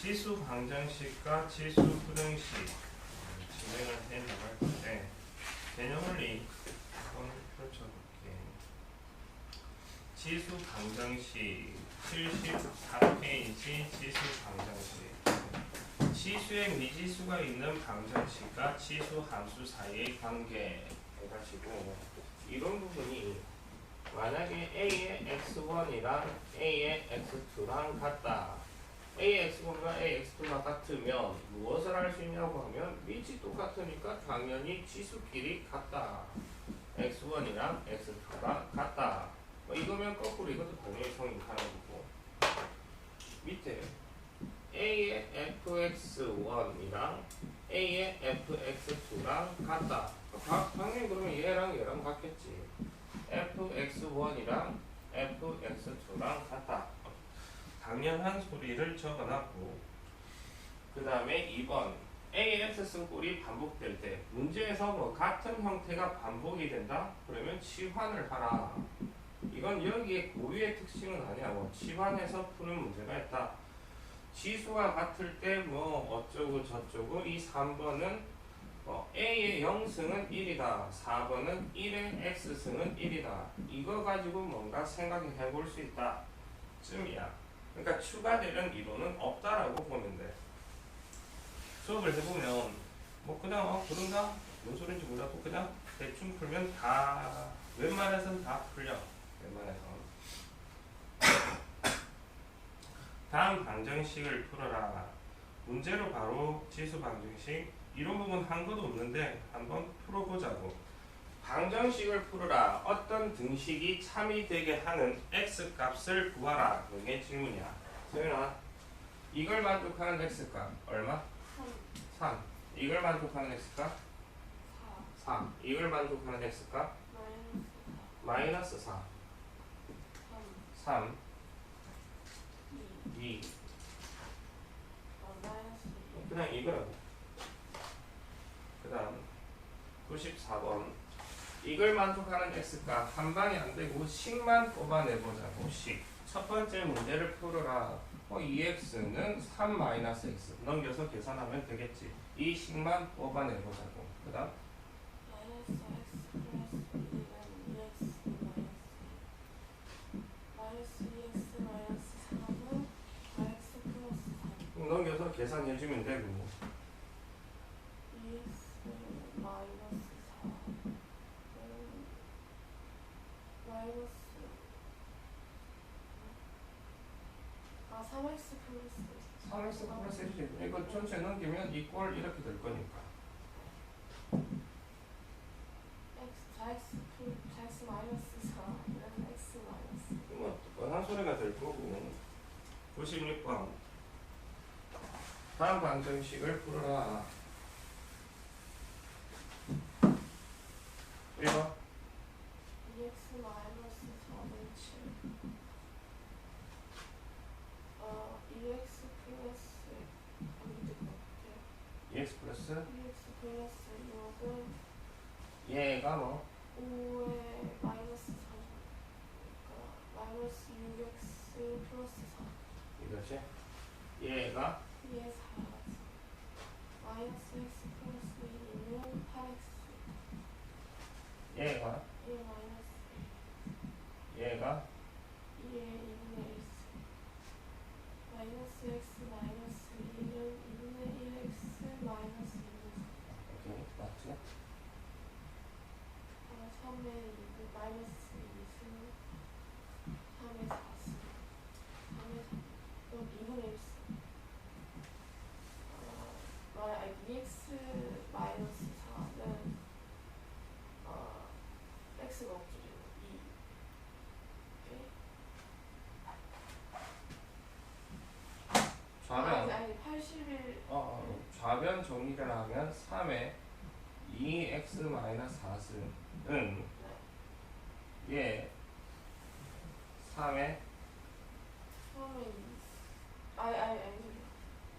지수 방정식과 지수 부등식 진행을 해 나갈 건데 개념원리 한번 펼쳐볼게. 지수 방정식 74페이지 지수 방정식. 지수에 미지수가 있는 방정식과 지수 함수 사이의 관계 해가지고 이런 부분이 만약에 A의 x1이랑 A의 x2랑 같다. A의 x1과 A의 x2가 같으면 무엇을 할 수 있냐고 하면 밑이 똑같으니까 당연히 지수끼리 같다. x1이랑 x2가 같다. 뭐 이거면 거꾸로 이것도 당연히 성립하는 거고. 밑에 A의 fx1이랑 A의 fx2랑 같다. 당연히 그러면 얘랑 같겠지. fx1이랑 fx2랑 같다. 당연한 소리를 적어놨고, 그 다음에 2번 AX 승꼴이 반복될 때 문제에서 뭐 같은 형태가 반복이 된다? 그러면 치환을 하라. 이건 여기에 고유의 특징은 아니야. 뭐 치환해서 푸는 문제가 있다. 지수가 같을 때 뭐 어쩌고 저쩌고. 이 3번은 A의 0승은 1이다. 4번은 1의 X승은 1이다. 이거 가지고 뭔가 생각해 볼 수 있다. 쯤이야. 그러니까 추가되는 이론은 없다라고 보면 돼. 수업을 해보면 뭐 그냥 그런가? 뭔 소린지 몰라도 그냥 대충 풀면 다 웬만해서는 다 풀려. 웬만해서. 다음 방정식을 풀어라. 문제로 바로 지수 방정식 이런 부분 한 것도 없는데 한번 풀어보자고. 방정식을 풀어라. 어떤 등식이 참이 되게 하는 x값을 구하라. 이게 질문이야. 소연아, 이걸 만족하는 x값 얼마? 3. 이걸 만족하는 x값? 4. 이걸 만족하는 x값? 마이너스 4. 3. 2. 그냥 이거라고. 그 다음 94번 이걸 만족하는 x값 한 방에 안 되고 식만 뽑아내보자고. 식. 첫 번째 문제를 풀어라. 2x는 3-x 넘겨서 계산하면 되겠지. 이 식만 뽑아내보자고. 그 다음 넘겨서 계산해주면 되고. 아, 3x 플러스 3x 플러스 1. 이거 전체 넘기면 이꼴 이렇게 될 거니까. 4x 마이너스 4는 x 마이너스 뭐 뻔한 소리가 될 거고. 96번 다음 방정식을 풀어라. 1번 2x 마이너스 4는 7 2x 플러스 어디 것 같아요? 2x 플러스 2x 플러스 6은 얘가 뭐 5에 마이너스 4 그러니까 마이너스 6x 플러스 4 이거지. 얘가 2에 4 마이너스 x 플러스 2는 8x 얘가 1 마이너스 얘가 2에 2분의 1x 마이너스 x 마이너스 1은 2분의 1x 마이너스 2분의 4 오케이 맞지? 3에 2분 마이너스 2승 3에 4승 3에 4 그럼 2분의 1승 2x 마이너스 4는 x가 없어지는 2 좌변 아니 81 좌변 정리를 하면 3에 2x 마이너스 4승은 얘 3에 3에 2 아니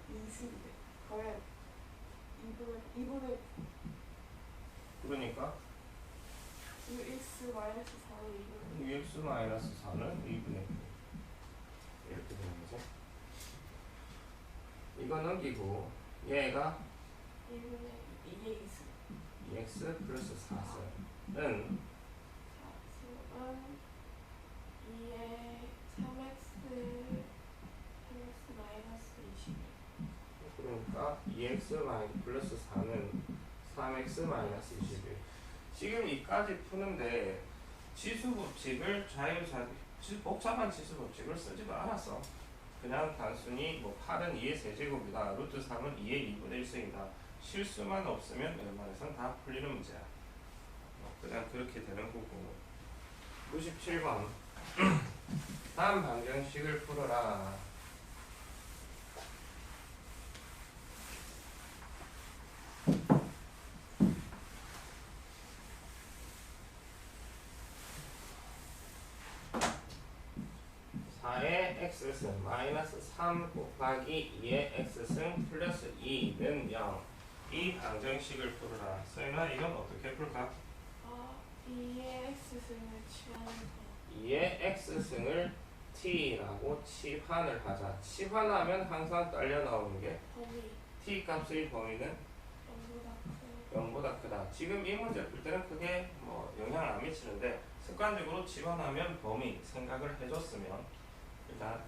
유식인데 거의 2분의 그러니까 6x 마이너스 4는 2분의 2x 마이너스 4는 2분의 1 이렇게 되는 거죠. 이거 넘기고 얘가 1분의 2x 2x 플러스 4승은 4승은 2에 3x 마이너스 21 그러니까 2x 플러스 4는 3x 마이너스 21. 지금 이까지 푸는데 지수 법칙을 복잡한 지수 법칙을 쓰지도 않았어. 그냥 단순히 뭐 8은 2의 세제곱이다. 루트 3은 2의 2분의 1승이다. 실수만 없으면 웬만해선 다 풀리는 문제야. 그냥 그렇게 되는 거고. 97번 다음 방정식을 풀어라. x승 마이너스 3 곱하기 2의 x승 플러스 2는 0. 이 방정식을 풀어라. 서인아 이건 어떻게 풀까? 2의 x승을 치환해서 2의 x승을 t라고 치환을 하자. 치환하면 항상 딸려 나오는 게 범위 t 값의 범위는 0보다 크다. 지금 이 문제 풀 때는 크게 뭐 영향을 안 미치는데 습관적으로 치환하면 범위 생각을 해줬으면 일단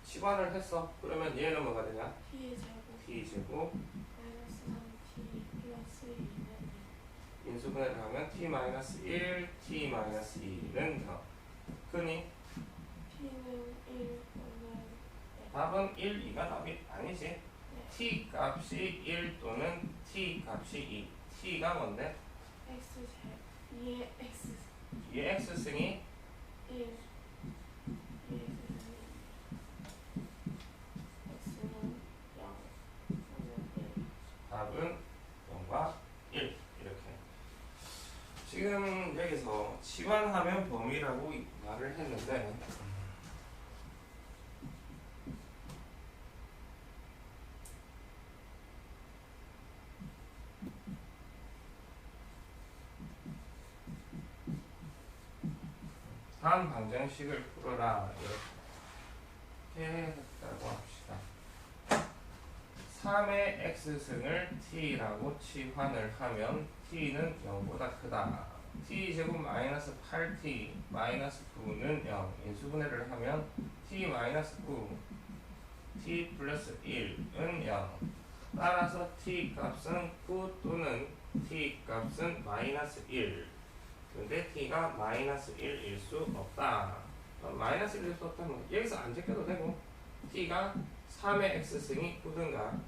치환을 했어. 그러면 얘는 뭐가 되냐? t의 제곱 t제곱 마이너스 3t 플러스 2는 인수분해를 하면 t-1, t-2는 0. 그니 t는 1 또는 답은 1, 2가 답이 아니지. 네. t 값이 1 또는 t 값이 2. t가 뭔데? x제곱 2의 x 2의 x승이 1 2의 x승이 x는 0 또는 1 답은 0과 1 이렇게. 지금 여기서 치환하면 범위라고 말을 했는데 다음 방정식을 풀어라 이렇게 했다고 합시다. 3의 x승을 t라고 치환을 하면 t는 0보다 크다. t제곱 마이너스 8t 마이너스 9는 0. 인수분해를 하면 t 마이너스 9 t 플러스 1은 0. 따라서 t 값은 9 또는 t 값은 마이너스 1. 근데 t가 마이너스 1일 수 없다. 마이너스 1일 수 없다면 여기서 안 제껴도 되고 t가 3의 x승이 9든가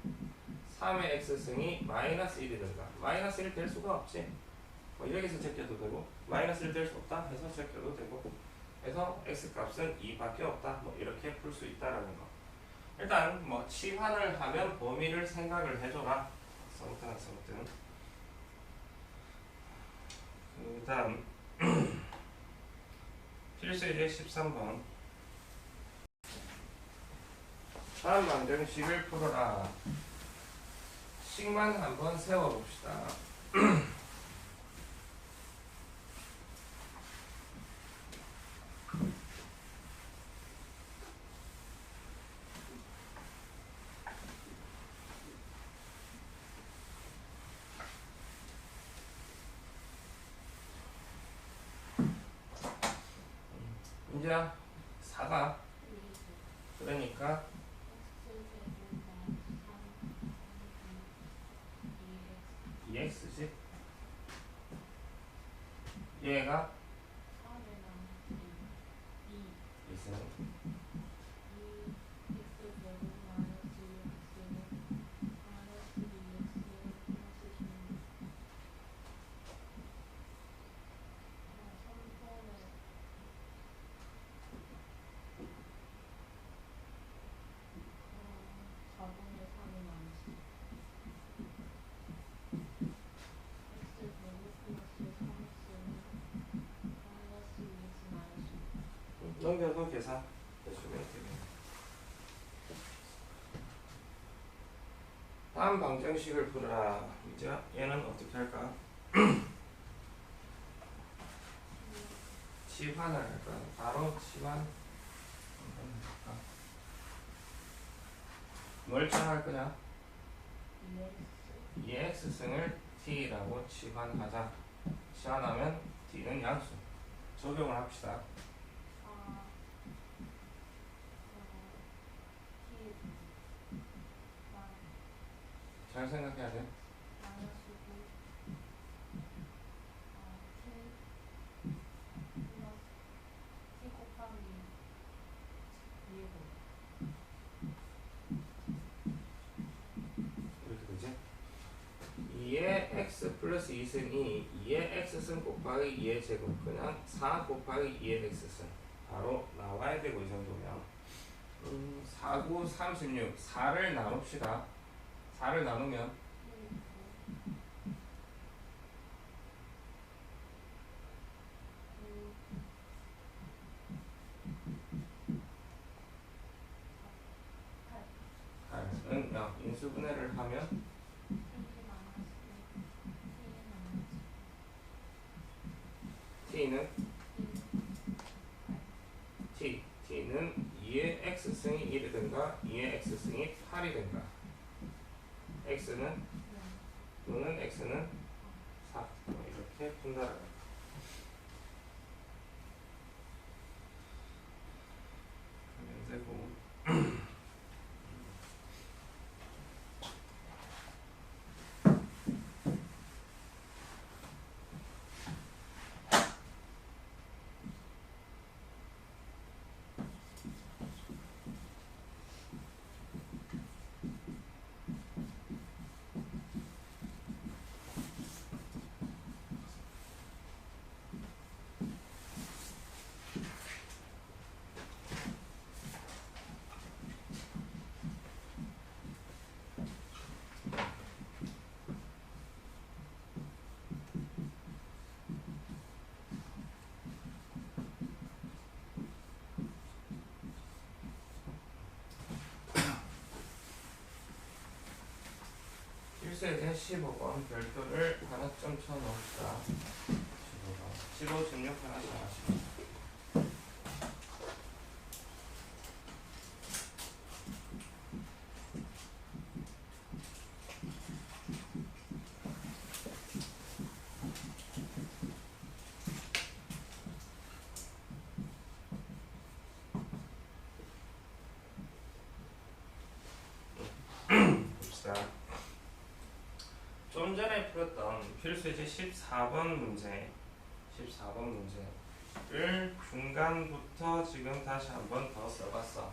3의 x승이 마이너스 1이든가 마이너스 1 될 수가 없지. 여기서 제껴도 되고 마이너스 1 될 수 없다 해서 제껴도 되고 해서 x값은 2밖에 없다. 뭐 이렇게 풀 수 있다라는 거. 일단 뭐 치환을 하면 범위를 생각을 해줘라. 성등. 그 다음 필수이제 13번 다음 방정식을 풀어라. 식만 한번 세워봅시다. 이제 4가 그러니까 EX지? 얘가 있으면 넘겨서 계산 해주면 됩니다. 다음 방정식을 풀어라. 이제 얘는 어떻게 할까? 치환을 할까? 바로 치환. 뭘 치환할 거냐? 2x승을 t라고 치환하자. 치환하면 t는 양수. 적용을 합시다. 잘 생각해야 돼. 이렇게 되지? 2의 x 플러스 2승이 2의 x승 곱하기 2의 제곱 그냥 4 곱하기 2의 x승 바로 나와야 되고 이 정도면 4, 9, 36 4를 나눕시다. 4를 나누면 8은 0 인수분해를 하면 t는 t는 2의 x승이 1이든가 2의 x승이 8이든가 x는 또는 x는 4 이렇게 분달하는 거야. 되고 필수에는 15번 별도를 하나 좀 쳐놓읍시다. 15번 15, 16 하나씩 하시고 봅시다. 좀 전에 풀었던 필수제 14번 문제를 중간부터 지금 다시 한번 더 써봤어.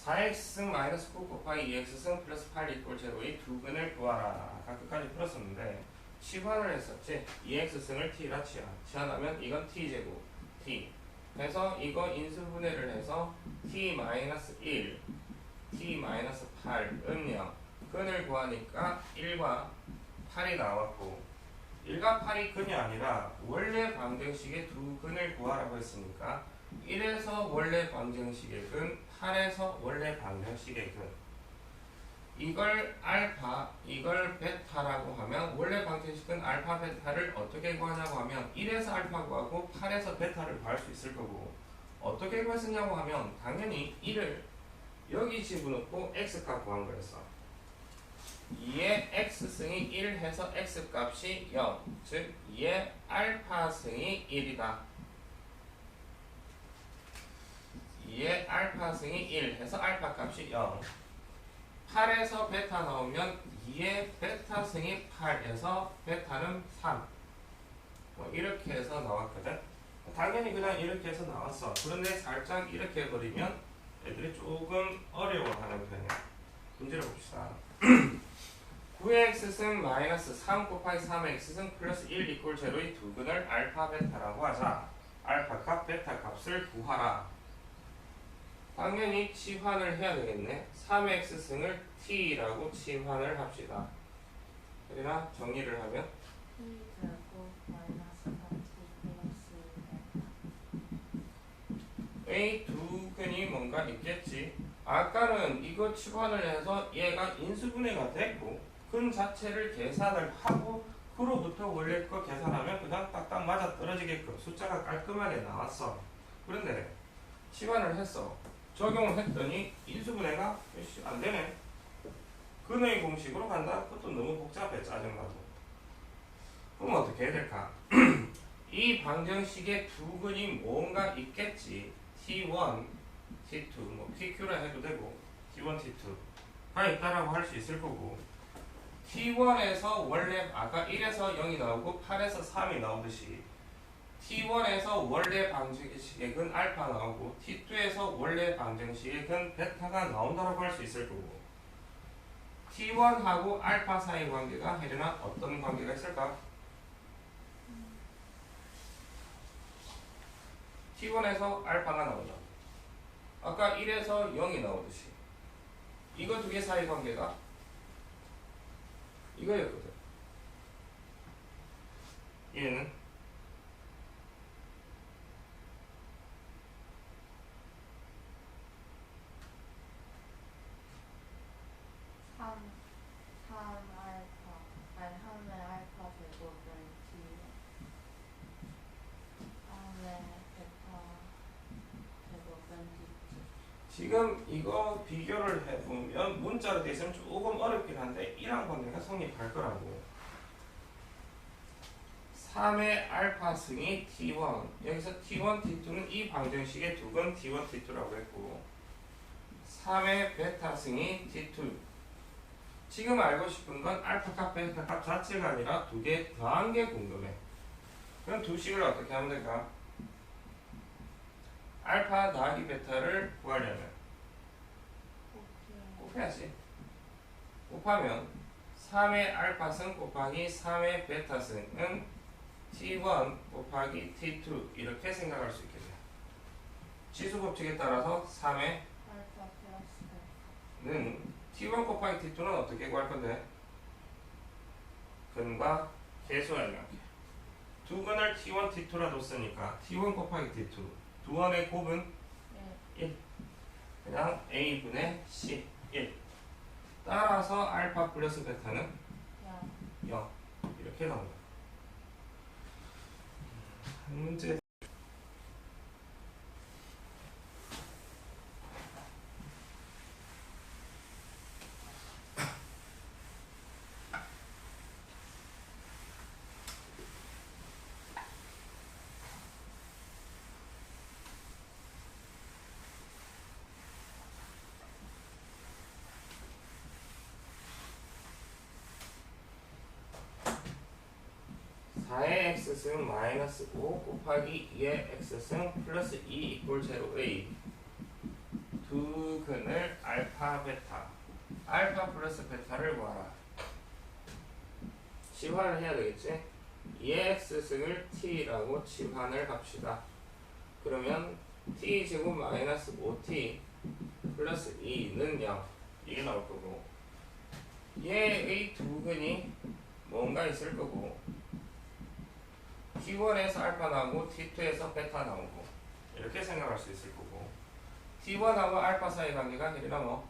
4x승 마이너스 9 곱하기 2x승 플러스 8 이꼴 제로의 두 근을 구하라. 아까 끝까지 풀었었는데 치환을 했었지. 2x승을 t라 치환하면 이건 t제곱 t 해서 이거 인수분해를 해서 t 마이너스 1 t 마이너스 8은 0 근을 구하니까 1과 8이 나왔고 1과 8이 근이 아니라 원래 방정식의 두 근을 구하라고 했으니까 1에서 원래 방정식의 근, 8에서 원래 방정식의 근 이걸 알파, 이걸 베타라고 하면 원래 방정식은 알파, 베타를 어떻게 구하냐고 하면 1에서 알파 구하고 8에서 베타를 구할 수 있을 거고 어떻게 구했었냐고 하면 당연히 1을 여기 집어넣고 x값 구한 거였어. 2의 x승이 1 해서 x값이 0 즉 2의 알파승이 1이다. 2의 알파승이 1 해서 알파값이 0 8에서 베타 나오면 2의 베타승이 8에서 베타는 3 이렇게 해서 나왔거든. 당연히 그냥 이렇게 해서 나왔어. 그런데 살짝 이렇게 해버리면 애들이 조금 어려워하는 편이야. 문제를 봅시다. 9x승 마이너스 3 곱하기 3x승 플러스 1 이꼴 제로의 두 근을 알파 베타라고 하자. 알파 값 베타 값을 구하라. 당연히 치환을 해야 되겠네. 3x승을 t라고 치환을 합시다. 그러나 정리를 하면 A 두 근이 뭔가 있겠지. 아까는 이거 치환을 해서 얘가 인수분해가 됐고 근 자체를 계산을 하고 그로부터 원래 거 계산하면 그냥 딱딱 맞아 떨어지게끔 숫자가 깔끔하게 나왔어. 그런데 치환을 했어. 적용을 했더니 인수분해가 안 되네. 근의 공식으로 간다? 그것도 너무 복잡해. 짜증나고. 그럼 어떻게 해야 될까? 이 방정식에 두 근이 뭔가 있겠지. T1, T2, 뭐 PQ라 해도 되고 T1, T2가 있다라고 할 수 있을 거고 T1에서 원래 아까 1에서 0이 나오고 8에서 3이 나오듯이 T1에서 원래 방정식은 알파 나오고 T2에서 원래 방정식은 베타가 나온다라고 할 수 있을 거고 T1하고 알파 사이 관계가 혜련아 어떤 관계가 있을까? T1에서 알파가 나온다. 아까 1에서 0이 나오듯이 이거 두 개 사이 관계가 이거였거든. 얘는 3 알파. 아니 3의 알파 제곱은 T. 다음에 베타 제곱은 T2. 지금 이거 비교를 해보면 문자로 돼 있으면 조금 어렵긴 한데 이런 관계가 성립할 거라고. 3의 알파 승이 T1 여기서 T1, T2는 이 방정식의 두 근 T1, T2라고 했고 3의 베타 승이 T2 지금 알고 싶은 건 알파 값, 베타 값 자체가 아니라 두 개 더한 게 궁금해. 그럼 두 식을 어떻게 하면 될까? 알파 더하기 베타를 구하려면 곱해야지. 곱하면 3의 알파승 곱하기 3의 베타승은 T1 곱하기 T2 이렇게 생각할 수 있겠네. 지수 법칙에 따라서 3의 알파 플러스 는 T1 곱하기 T2는 어떻게 구할 건데? 근과 계수와의 관계. 두 근을 T1, T2라 뒀으니까 T1 곱하기 T2 두 원의 곱은 1 그냥 A분의 C 1 따라서 알파 플러스 베타는 0 이렇게 나온다. 문제 4의 x승 마이너스 5 곱하기 2의 x승 플러스 2 이꼴 제로의 두 근을 알파 베타 알파 플러스 베타를 구하라. 치환을 해야 되겠지? 2의 x승을 t라고 치환을 합시다. 그러면 t 제곱 마이너스 5t 플러스 2는 0 이게 나올 거고 얘의 두 근이 뭔가 있을 거고 T1에서 알파 나오고 T2에서 베타 나오고 이렇게 생각할 수 있을 거고 T1하고 알파 사이 관계가 얘랑 뭐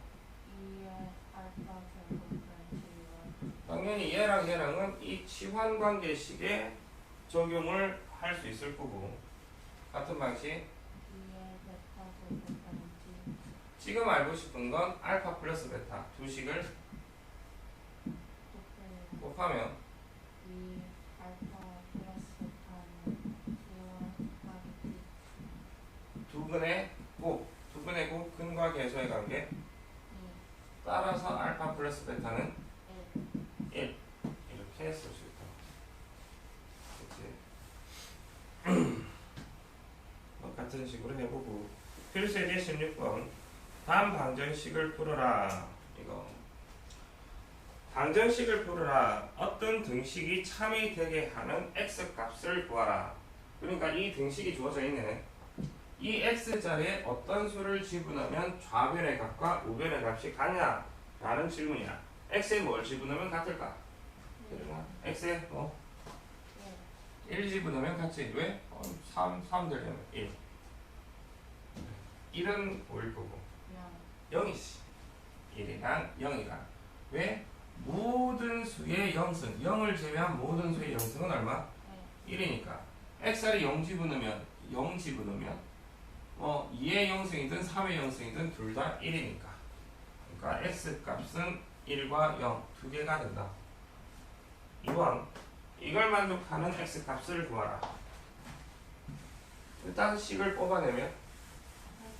2의 알파 제곱은 T1. 당연히 얘랑 얘랑은 이 치환 관계식에 적용을 할 수 있을 거고 같은 방식 2의 베타 제곱은 T. 지금 알고 싶은 건 알파 플러스 베타 두 식을 곱하면 2 알파 플러스 베타는 T1 곱하기 T. 두 근의 곱 근과 계수의 관계 2. 따라서 알파 플러스 베타는 1. 1 이렇게 쓸 수 있다. 그치? 같은 식으로 해보고 필수제 16번 다음 방정식을 풀어라. 이거 방정식을 풀어라. 어떤 등식이 참이 되게 하는 x값을 구하라. 그러니까 이 등식이 주어져 있네. 이 x자리에 어떤 수를 집어넣으면 좌변의 값과 우변의 값이 같냐? 라는 질문이야. x에 뭘 집어넣으면 같을까? x에 1 집어넣으면 같지. 왜? 3 되려면 1 1은 5일 거고 0이지. 1이랑 0이랑 왜? 모든 수의 0승 0을 제외한 모든 수의 0승은 얼마? 1이니까 x를 0 집어넣으면 0 집어넣으면 2의 0승이든 3의 0승이든 둘 다 1이니까 그러니까 x 값은 1과 0 두 개가 된다. 2번 이걸 만족하는 x 값을 구하라. 일단 식을 뽑아내면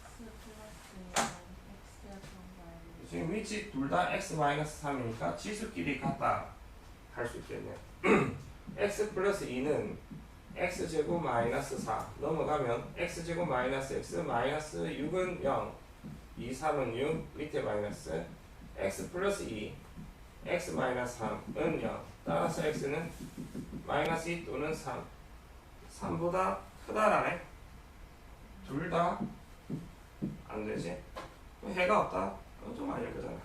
x 플러스 1, x 마이너스 지금 위치 둘 다 x-3이니까 지수끼리 같다 할 수 있겠네. x 플러스 2는 x제곱 마이너스 4 넘어가면 x제곱 마이너스 x 마이너스 6은 0 2, 3은 6 밑에 마이너스 x 플러스 2 x 마이너스 3은 0 따라서 x는 마이너스 2 또는 3 3보다 크다라네. 둘 다 안되지. 해가 없다? 좀 아닐 거잖아.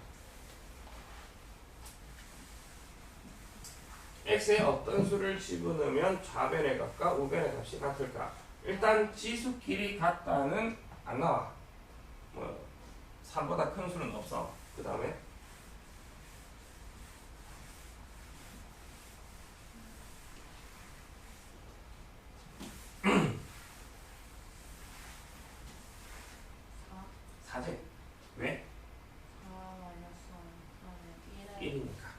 x에 어떤 수를 집어넣으면 좌변의 값과 우변의 값이 같을까? 일단 지수끼리 같다는 안 나와. 뭐 3보다 큰 수는 없어. 그 다음에 4, 4제. 왜? 4 마이너스 1은 1이니까.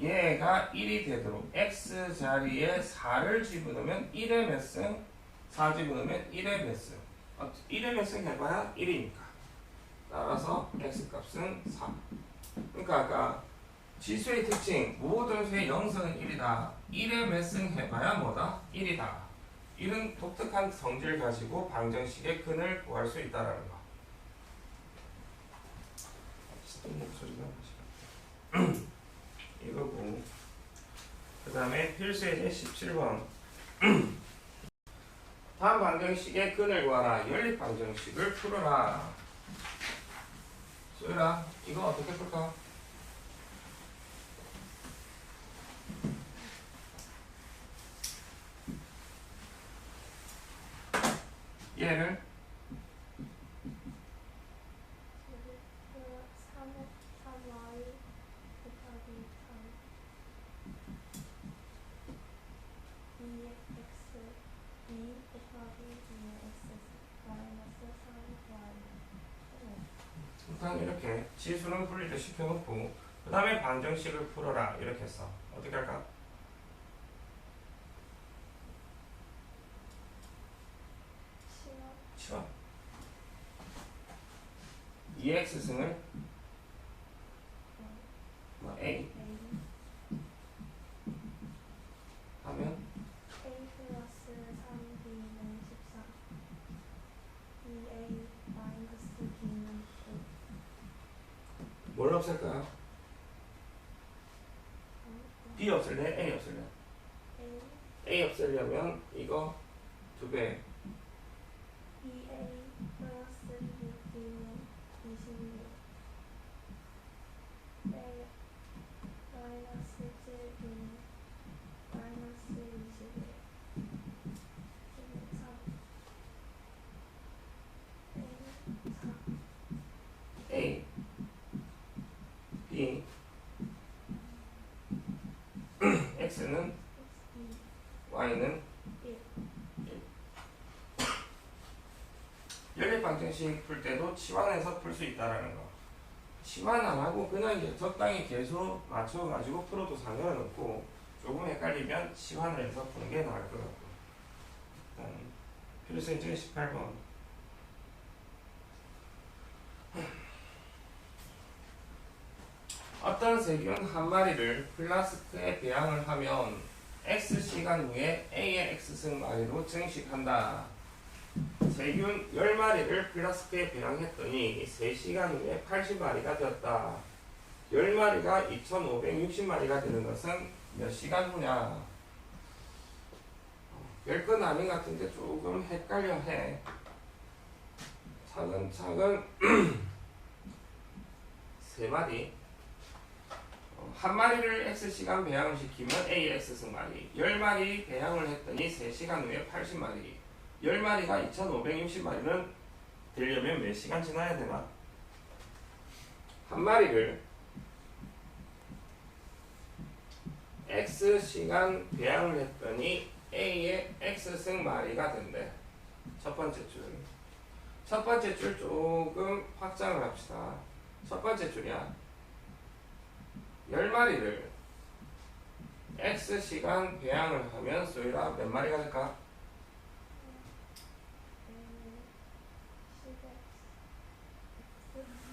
얘가 1이 되도록 x 자리에 4를 집어넣으면 1의 몇 승? 4 집어넣으면 1의 몇 승? 1의 몇 승 해봐야 1이니까. 따라서 x 값은 4. 그러니까 아까 지수의 특징 모든 수의 0승은 1이다. 1의 몇 승 해봐야 뭐다? 1이다. 이런 독특한 성질을 가지고 방정식의 근을 구할 수 있다라는 거. 목소리가 이거고. 그 다음에 필수예제 17번. 다음 방정식의 근을 구하라. 연립 방정식을 풀어라. 소율아, 이거 어떻게 풀까? 얘를 3y 곱하기 3 2x 2 곱하기 2x 마이너스 3y 일단 이렇게 지수는 분리를 시켜놓고 그 다음에 방정식을 풀어라 이렇게 했어. 어떻게 할까? 치워. 2x승을 뭐 a 하면 a 플러스 3b는 14 2a 마이너스 b는 5 뭘 없앨까요? b 없앨래? a 없앨래? a 없애려면 이거 2배 2a 플러스 6b는 26 a 마이너스 7b는 마이너스 21 13 a b x는 y는 1 연립 방정식 풀 때도 치환해서 풀 수 있다라는 거. 치환 안 하고 그냥 이제 적당히 계속 맞춰가지고 풀어도 상관은 없고 조금 헷갈리면 치환을 해서 푸는 게 나을 것 같고. 필수예제 18번. 어떤 세균 한 마리를 플라스크에 배양을 하면 X시간 후에 A의 X승 마리로 증식한다. 세균 10마리를 플라스크에 배양했더니 3시간 후에 80마리가 되었다. 10마리가 2560마리가 되는 것은 몇 시간 후냐? 별건 아닌 것 같은데 조금 헷갈려 해. 차근차근 3마리 한 마리를 X시간 배양을 시키면 A X승마리 10마리 배양을 했더니 3시간 후에 80마리 10마리가 2560마리는 되려면 몇 시간 지나야 되나? 한 마리를 X시간 배양을 했더니 A의 X승마리가 된대. 첫 번째 줄 조금 확장을 합시다. 첫 번째 줄이야. 10마리를 X시간 배양을 하면 소유라 몇 마리가 될까?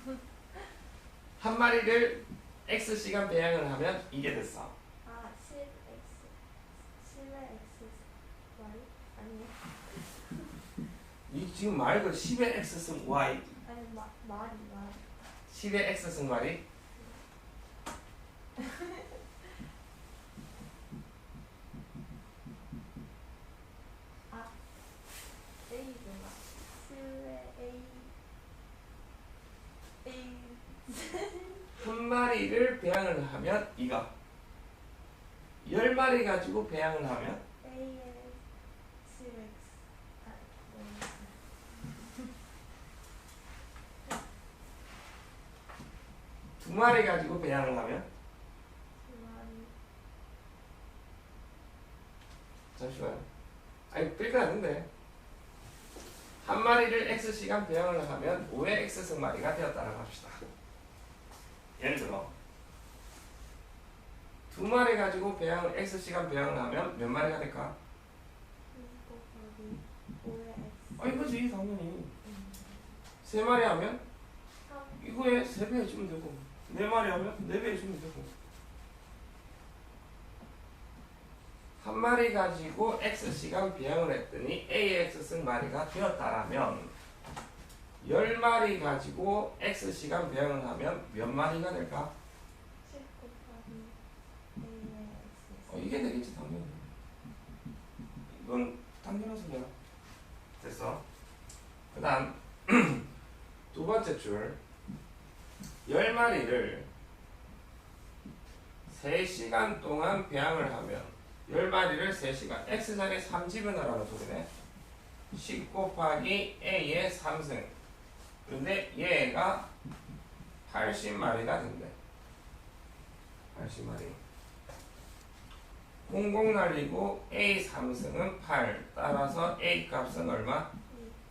10x. 한 마리를 X시간 배양을 하면 이게 됐어. 아, 10x. 10의 x y? 아니요. 이 지금 말 그 10의 X승 Y, 아니, 말이. 10의 X승 Y이 아, a구나. 10의 a. 한 마리를 배양을 하면 이거 10마리 가지고 배양을 하면 a의 10x. 아, 두 마리 가지고 배양을 하면 2마리. 잠시만요. 아니 그러니까 아닌데 한 마리를 X시간 배양을 하면 5의 X승 마리가 되었다라고 합시다. 예를 들어 두 마리 가지고 배양을 X시간 배양을 하면 몇 마리가 될까? 2 곱하기 5의 x. 아 이거지 당연히. 세 마리 하면 3. 이거에 3배 해주면 되고 네 마리 하면 4배 해주면 되고 한 마리 가지고 X시간 배양을 했더니 AX승 마리가 되었다라면 10마리 가지고 X시간 배양을 하면 몇 마리가 될까? 10 곱하기 a의 x. 이게 되겠지 당연히. 이건 당연한 소리야. 됐어. 그 다음 두 번째 줄 10마리를 3시간 동안 배양을 하면 10마리를 3시간 X자리에 3 집어넣으라는 소리네. 10 곱하기 A의 3승. 근데 얘가 80마리가 된대. 80마리. 00 날리고 A 3승은 8. 따라서 A 값은 얼마?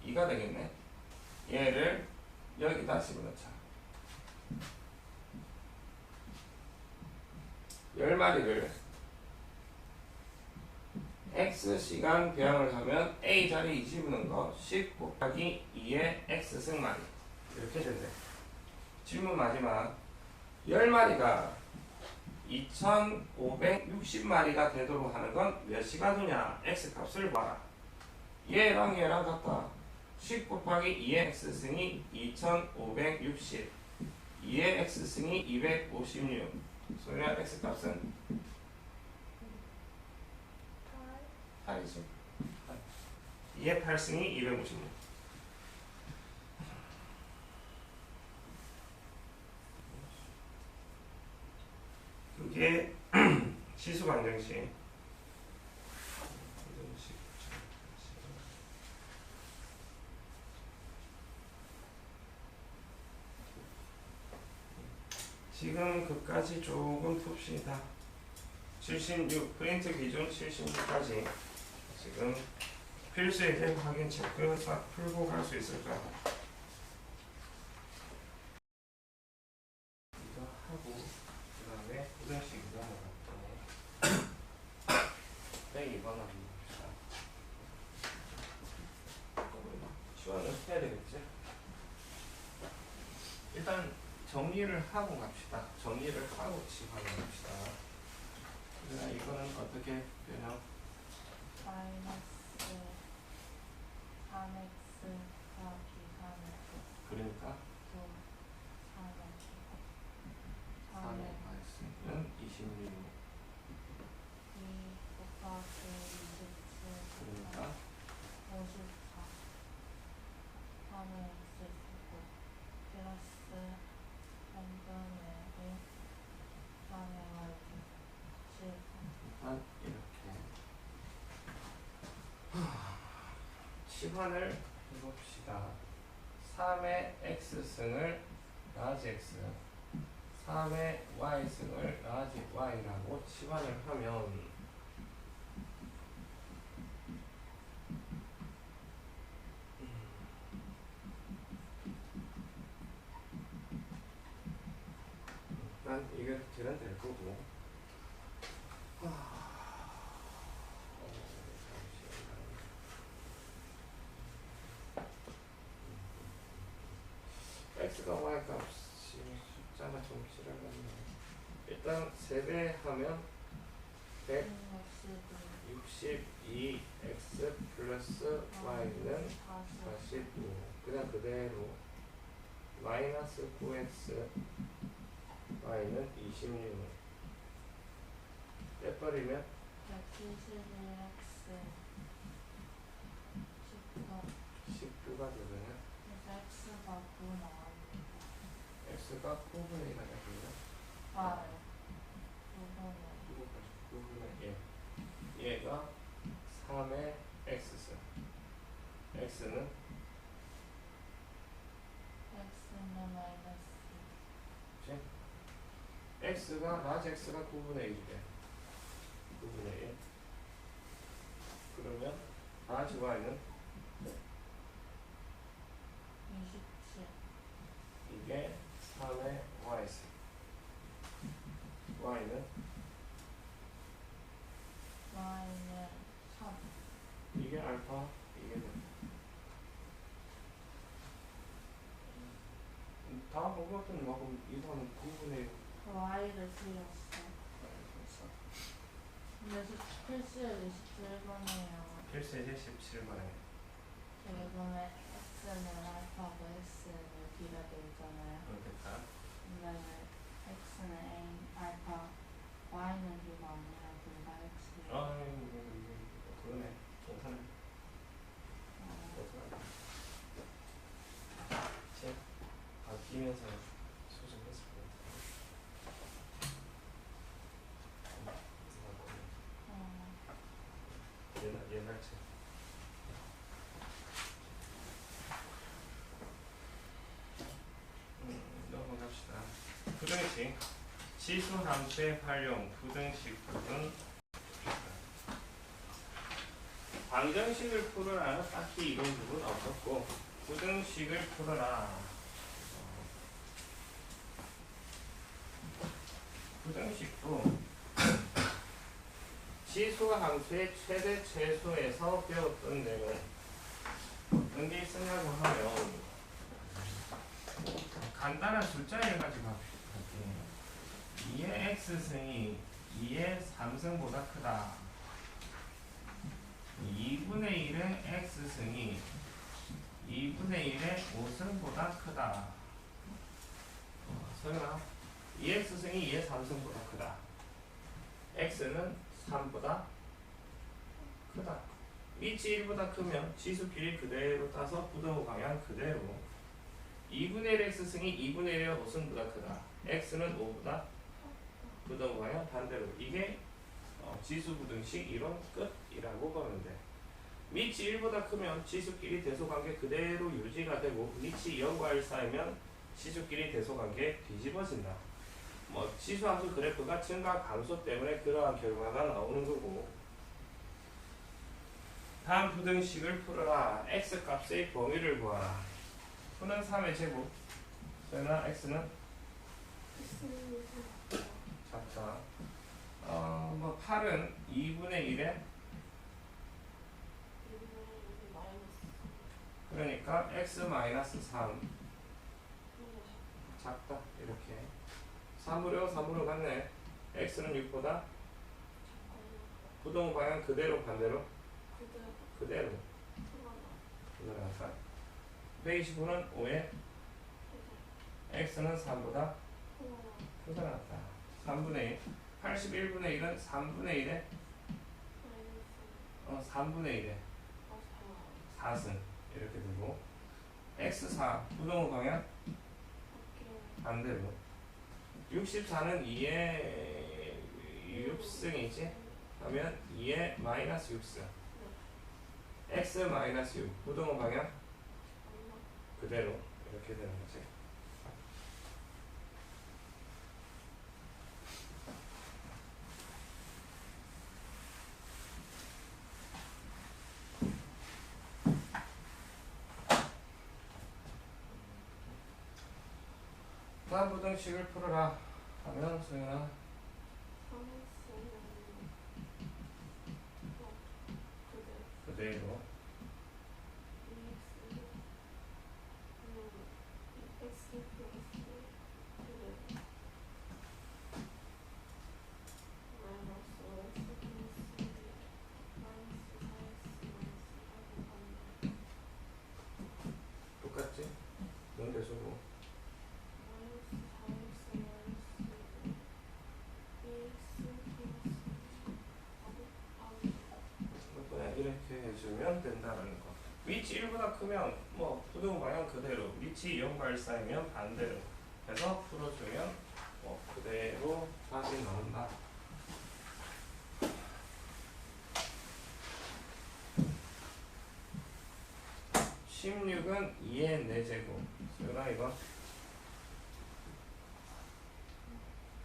2가 되겠네. 얘를 여기다 집어넣자. 10마리를 X시간 배양을 하면 A 자리 2 집어넣은 거 10 곱하기 2의 X승 마리. 이렇게 된대. 질문 마지막. 10마리가 2560마리가 되도록 하는 건 몇 시간 후냐? X값을 봐라. 얘랑 얘랑 같다. 10 곱하기 2의 X승이 2560, 2의 X승이 256. 소리야 X값은 8이지. 2의 8승이 256. 그게 시수방정식. 지금 그까지 조금 풉시다. 76 프린트 기준 76까지 지금 필수에 대한 확인 체크 싹 풀고 갈 수 있을까? 이거 하고 그 다음에 고등식 이거 하나 102번 한번 봅시다. 지원을 해야 되겠지? 일단 정리를 하고 갑시다. 정리를 하고 지원을 합시다. 이거는 어떻게 되냐? 마이너스 3x 더하기 3x 그러니까 또 4x 3의 3의 x는 26. 2 곱하기 27 그러니까 54 3의 x 제곱 플러스 3분의 1 3의 y 제곱 7 일단 이렇게 치환을 해봅시다. 3의 x승을 라지 x, 3의 y승을 라지 y라고 치환을 하면 일단 이게 되는 될 거고. x가 y 값이 숫자가 좀 길어졌네. 일단 세배하면 162x 플러스 y는 45. 그냥 그대로 마이너스 9x y는 26. 빼버리면 171x 19가 되잖아. x가 9 나옵니다. x가 9분의 1 하겠습니다. 아, 9분의 9분의 1. 얘가 3의 x승. x는 x는 마이너스 그치? x가 라지 x가 9분의 1이래. 9분의 1. 그러면 라지 y는 27. 이게 3의 y승. y는 y는 3. 이게 알파, 이게 베타. 다음 공부는 뭐 그럼 이거는 9분의 1. y를 틀렸어. 근데 필수에 27번이에요. 필수에 17번에. 이번에 x는 알파고 x는 b가 되잖아요. 그렇겠다. 근데 x는 a, 알파, y는 b가 아니라 둘다 x예요. 그러네. 괜찮아. 바뀌면서 소집했을 것 같아. 옛날 책. 넘어갑시다. 부등식. 지수 함수의 활용. 부등식 부분. 방정식을 풀어라. 딱히 이런 부분 없었고. 부등식을 풀어라. 부등식도 지수 함수의 최대 최소에서 배웠던 내용 어떤 게 있었냐고 하면 간단한 숫자를 가지고 할게요. 2의 x승이 2의 3승보다 크다. 2분의 1의 x승이 2분의 1의 5승보다 크다. 설마 2x승이 2의 3승보다 크다. x는 3보다 크다. 위치 1보다 크면 지수끼리 그대로 따서 부등호 방향 그대로 2분의 1 x승이 2분의 1의 5승보다 크다. x는 5보다 부등호 방향 반대로. 이게 지수부등식 이론 끝이라고 보면 돼. 위치 1보다 크면 지수끼리 대소관계 그대로 유지가 되고 위치 0과 1 사이면 지수끼리 대소관계 뒤집어진다. 지수함수 그래프가 증가 감소 때문에 그러한 결과가 나오는 거고. 다음 부등식을 풀어라. x값의 범위를 구하라. 푸는 3의 제곱. 그러나 x는 작다. 8은 2분의 1에 그러니까 x-3 작다. 이렇게 3으로 갔네. x는 6보다 부동 방향 그대로 반대로 그대로 나갈까? 125는 5에 x는 3보다 크다 나왔다. 3분의 1 81분의 1은 3분의 1에 3분의 1에 4승 이렇게 되고 x4 부동호 방향 반대로 64는 2의 6승이지 하면 2의 마이너스 6승 x 마이너스 6 부동호 방향 그대로 이렇게 되는 거지. 다음 부등식을 풀어라. 하면 소연아 그대로 똑같지? 연결수고 그냥 이렇게 해주면 된다는 거. 위치 1보다 크면 뭐 부등 방향 그대로, 위치 0 발사이면 반대로 해서 풀어주면 뭐 그대로 답이 나온다. 16은 2의 4제곱. 소연아 이거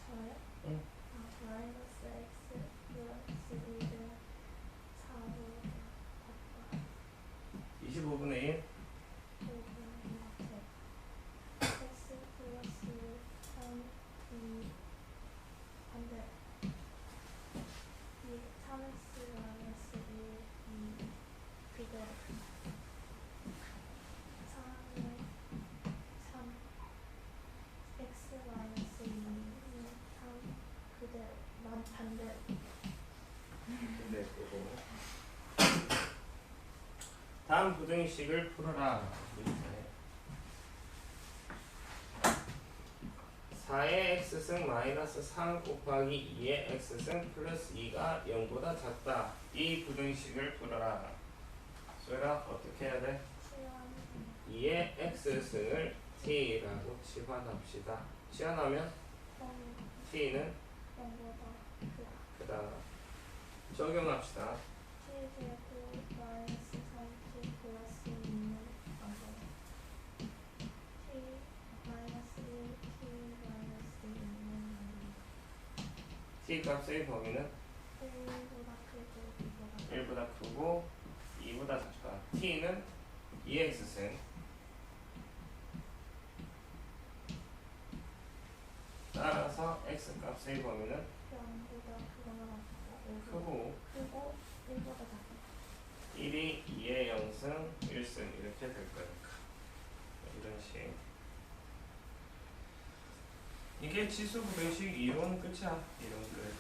저요? 응. 아, 마이너스 x 플러스 2를 4로 바꿔 25분의 1 5분의 x 플러스 3, 2 반대 3x 마이너스 1, 2 그대로 3은 3 x 마이너스 2는 3 그대로 반대로 네, 그거. 다음 부등식을 풀어라. 밑에 4의 x승 마이너스 3 곱하기 2의 x승 플러스 2가 0보다 작다. 이 부등식을 풀어라. 소연아 어떻게 해야 돼? 치환 2의 x승을 t라고 치환합시다. 치환하면 t는 0보다 크다 크다. 적용합시다. t 제곱 마이너스 3t 플러스 2는 t 마이너스 1, t 마이너스 2는 t 값의 범위는 1보다 크고 1보다 크고 2보다 작다. t는 2x승 따라서 x 값의 범위는 0보다 크고 1보다 작다 1이 2의 0승 1승 이렇게 될 거니까 이런 식. 이게 치수 부등식 이론 끝이야. 이론 끝.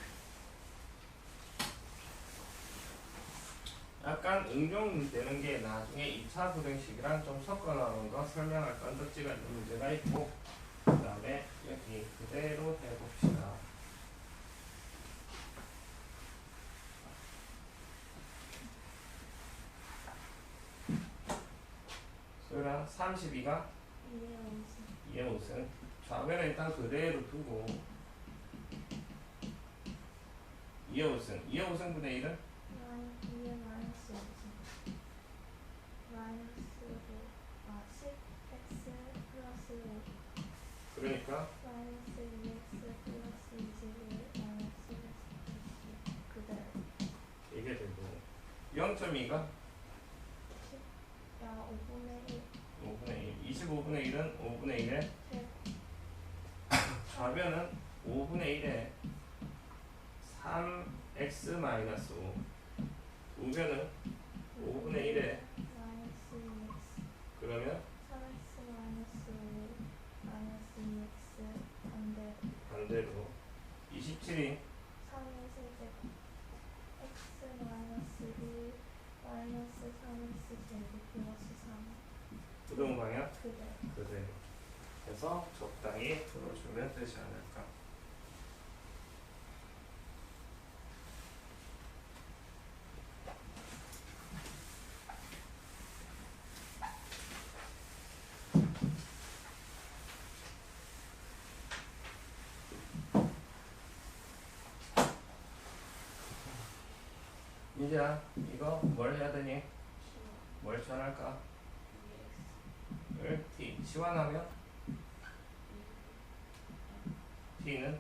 약간 응용되는 게 나중에 2차 부등식이랑 좀 섞어 나오는 거 설명할 건덕지가 있는 문제가 있고, 그 다음에 여기 그대로 해봅시다. 소연아 32가 2의 5승. 좌변에 일단 그대로 두고 2의 5승. 2의 5승분의 1은 2의 마이너스 5 마이너스 10x 플러스 5 그러니까 마이너스 2x 플러스 21 마이너스 10 그대로 이게 되고 0.2가 5분의 1 5분의 1. 25분의 1은 5분의 1에 제 좌변은 5분의 1에 3x 마이너스 5. 우변은 5분의 1에 마이너스 2x 그러면 3x 마이너스 5 마이너스 2x 반대로 27이 3의 세제곱 x 마이너스 1 마이너스 3x 제곱 플러스 3 부등 방향 그대로 그대로 해서 적당히 풀어주면 되지 않을까. 이제 이거 뭘 해야 되니? 뭘 전할까? 을 t 치환하면 t는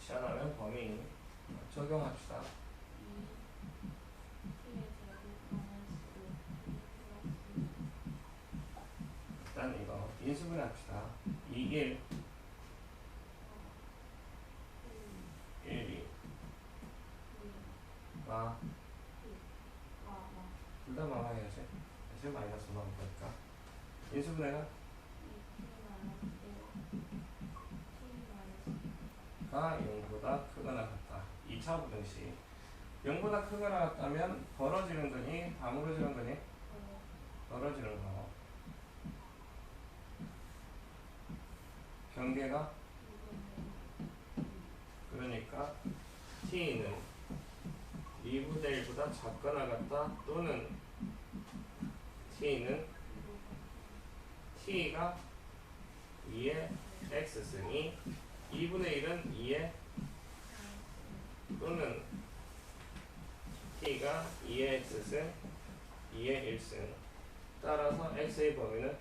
치환하면 범위 적용합시다. 일단 이거 인수분해 합시다. 2, 1 같다, 0보다 크거나 같다. 2차 부등식. 0보다 크거나 같다면 벌어지는 거니 다물어지는 거니? 벌어지는 거. 경계가 그러니까 t는 2분의 1보다 작거나 같다 또는 t는 t가 2의 x승이 2분의 1은 2의 또는 t가 2의 x승 2의 1승 따라서 x의 범위는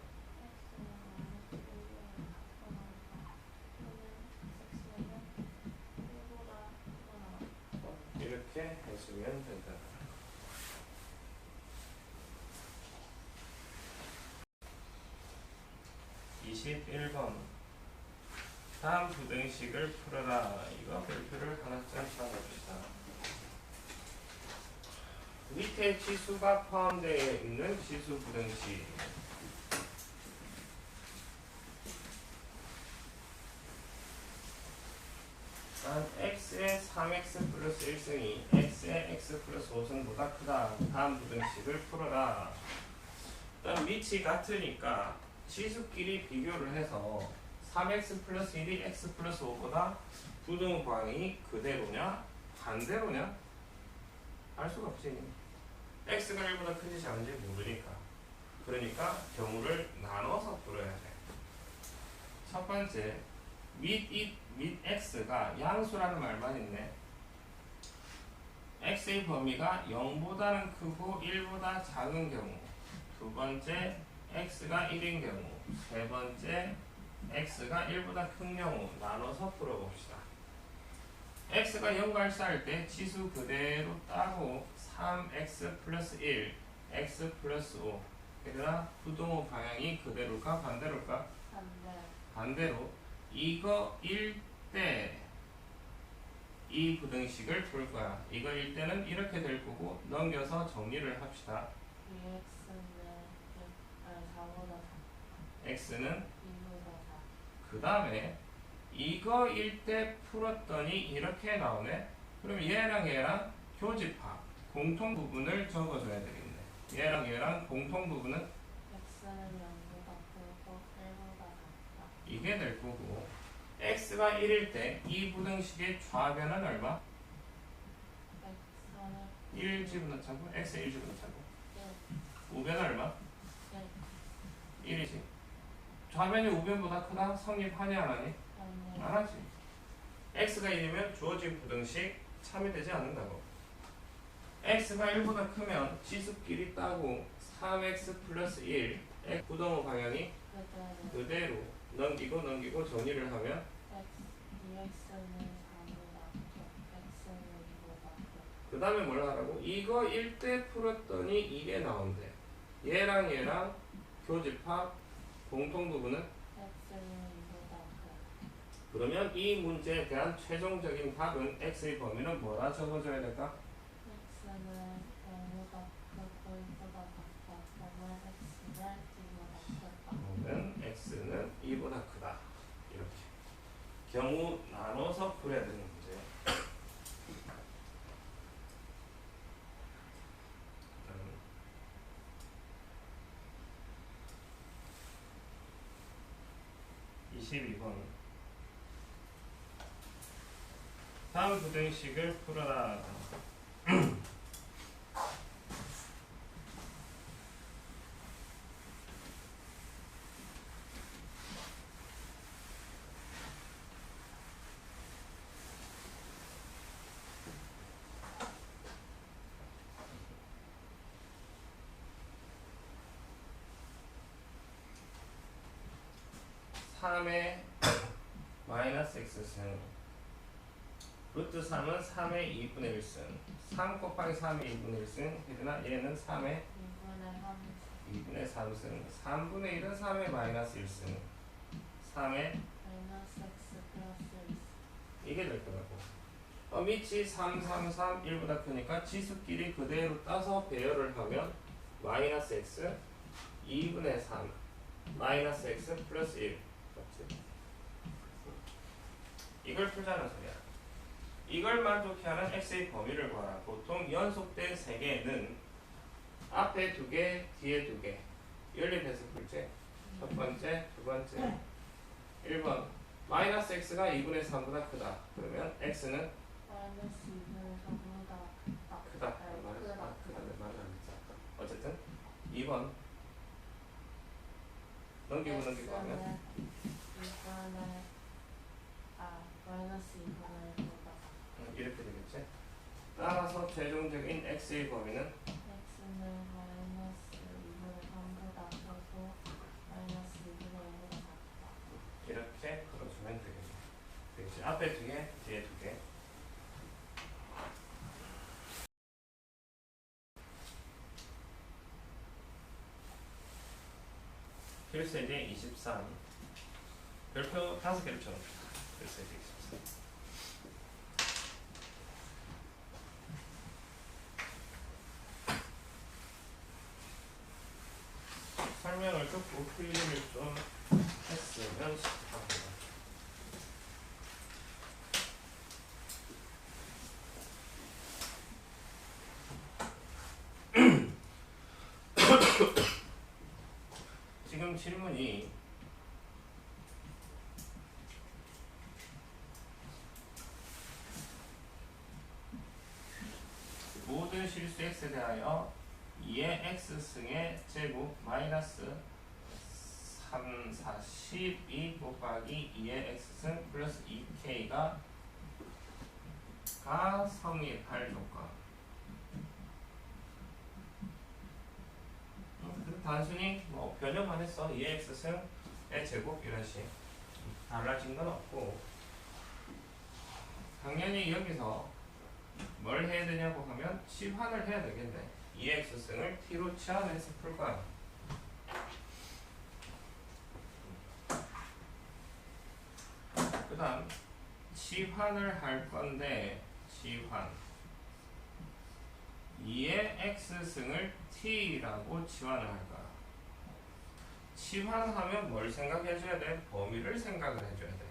이렇게 해주면 된다. 21번 다음 부등식을 풀어라. 이거 별표를 하나쯤 써봅시다. 밑에 지수가 포함되어 있는 지수 부등식. x의 3x 플러스 1승이 x의 x 플러스 5승보다 크다. 다음 부등식을 풀어라. 일단 밑이 같으니까 지수끼리 비교를 해서 3x 플러스 1이 x 플러스 5보다 부등 방향이 그대로냐 반대로냐 알 수가 없지. x가 1보다 큰지 작은지 모르니까. 그러니까 경우를 나눠서 풀어야 돼. 첫 번째 밑 x가 양수라는 말만 있네. x의 범위가 0보다는 크고 1보다 작은 경우. 두 번째 x가 1인 경우. 세 번째 x가 1보다 큰 경우. 나눠서 풀어봅시다. x가 0과 1 할 때 지수 그대로 따고 3x 플러스 1 x 플러스 5. 그러나 부등호 방향이 그대로일까 반대로일까? 반대로. 이거일 때 이 부등식을 풀 거야. 이거일 때는 이렇게 될 거고 넘겨서 정리를 합시다. x는 그 다음에 이거일 때 풀었더니 이렇게 나오네. 그럼 얘랑 교집합 공통 부분을 적어줘야 되겠네. 얘랑 공통 부분은 x는 0보다 크고 1보다 작다. 이게 될 거고 x가 1일 때 이 부등식의 좌변은 얼마? x는 1 집어넣자고? x 1 집어넣자고? 1, 우변은 얼마? 1, 1이지. 좌변이 우변보다 크다? 성립하냐 안 하니? 안 하지. x가 1이면 주어진 부등식 참여되지 않는다고. x가 1보다 크면 지수끼리 따고 3x 플러스 1 부등호 방향이 그대로 넘기고 정리를 하면 x는 4보다 크고 x는 2보다 크고. 그 다음에 뭘 하라고? 이거 1대 풀었더니 이게 나온대. 얘랑 교집합 공통 부분은 x는 2보다 크고. 그러면 이 문제에 대한 최종적인 답은 x의 범위는 뭐라 적어줘야 될까? x는 0보다 크고 1보다 작다. 그러면 x는 2보다 크다. 그러면 x는 2보다 크다. 이렇게 경우 나눠서 풀어야 되는 문제. 22번 다음 부등식을 풀어라. (3의) 마이너스 x승 루트 3은 3의 2분의 1승 3 곱하기 3의 2분의 1승 그러나 얘는 3의 2분의 3승 3분의 1은 3의 마이너스 1승 3의 마이너스 x 플러스 1. 이게 될 거라고. 밑이 3, 3, 3, 1보다 크니까 지수끼리 그대로 따서 배열을 하면 마이너스 x 2분의 3 마이너스 x 플러스 1 맞지? 이걸 풀자는 소리야. 이걸 만족해 하는 x의 범위를 구하라. 보통 연속된 세 개는 앞에 두 개, 뒤에 두 개. 연립해서 풀지. 첫 번째, 두 번째. 1번. 마이너스 x가 2분의 3보다 크다. 그러면 x는 마이너스 2분의 3보다 크다. 크다. 어쨌든 2번. 넘기고 하면 마이너스 2분의 1보다 이렇게 되겠지. 따라서 최종적인 x의 범위는 x는 마이너스 2분의 3보다 크고 마이너스 2분의 1보다 작다. 이렇게 풀어주면 되겠지. 앞에 두 개, 뒤에 두 개. 필수예제 23. 별표 5개를 쳐놓읍시다. 필수예제 23. 설명을 듣고 풀이를 좀 했으면 싶습니다. 지금 질문이 모든 실수 x에 대하여 2의 x승의 제곱 마이너스 3, 4, 12 곱하기 2의 x승 플러스 2k가 성립할 조건. 단순히 뭐 변형만 했어. 2의 x승의 제곱 이런 식. 달라진 건 없고, 당연히 여기서 뭘 해야 되냐고 하면 치환을 해야 되겠네. 2의 x승을 t로 치환해서 풀 거야. 그 다음 치환을 할 건데, 치환 2의 x승을 t라고 치환을 할 거야. 치환하면 뭘 생각해줘야 돼? 범위를 생각을 해줘야 돼.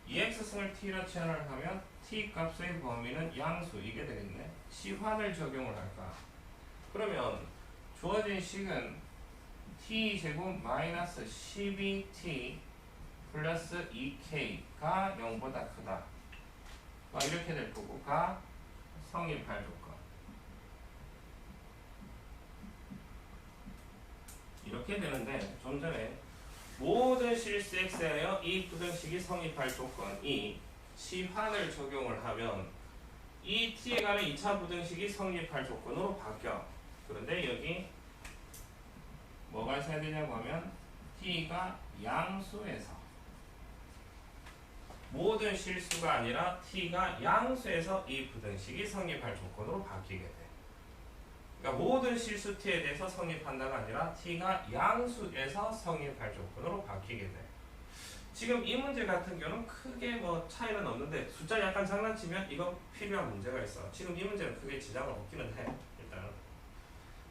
2x승을 t로 치환을 하면 t 값의 범위는 양수, 이게 되겠네. 치환을 적용을 할까? 그러면 주어진 식은 t제곱 마이너스 12t 플러스 2k가 0보다 크다. 이렇게 될 거고, 가 성립할 조건. 이렇게 되는데, 좀 전에 모든 실수 x에 하여 이 부등식이 성립할 조건이 치환을 적용을 하면 이 t에 관한 2차 부등식이 성립할 조건으로 바뀌어. 그런데 여기 뭐가 있어야 되냐고 하면 t가 양수에서, 모든 실수가 아니라 t가 양수에서 이 부등식이 성립할 조건으로 바뀌게 돼. 그러니까 모든 실수 t에 대해서 성립한다가 아니라 t가 양수에서 성립할 조건으로 바뀌게 돼. 지금 이 문제 같은 경우는 크게 뭐 차이는 없는데, 숫자 약간 장난치면 이거 필요한 문제가 있어. 지금 이 문제는 크게 지장은 없기는 해. 일단은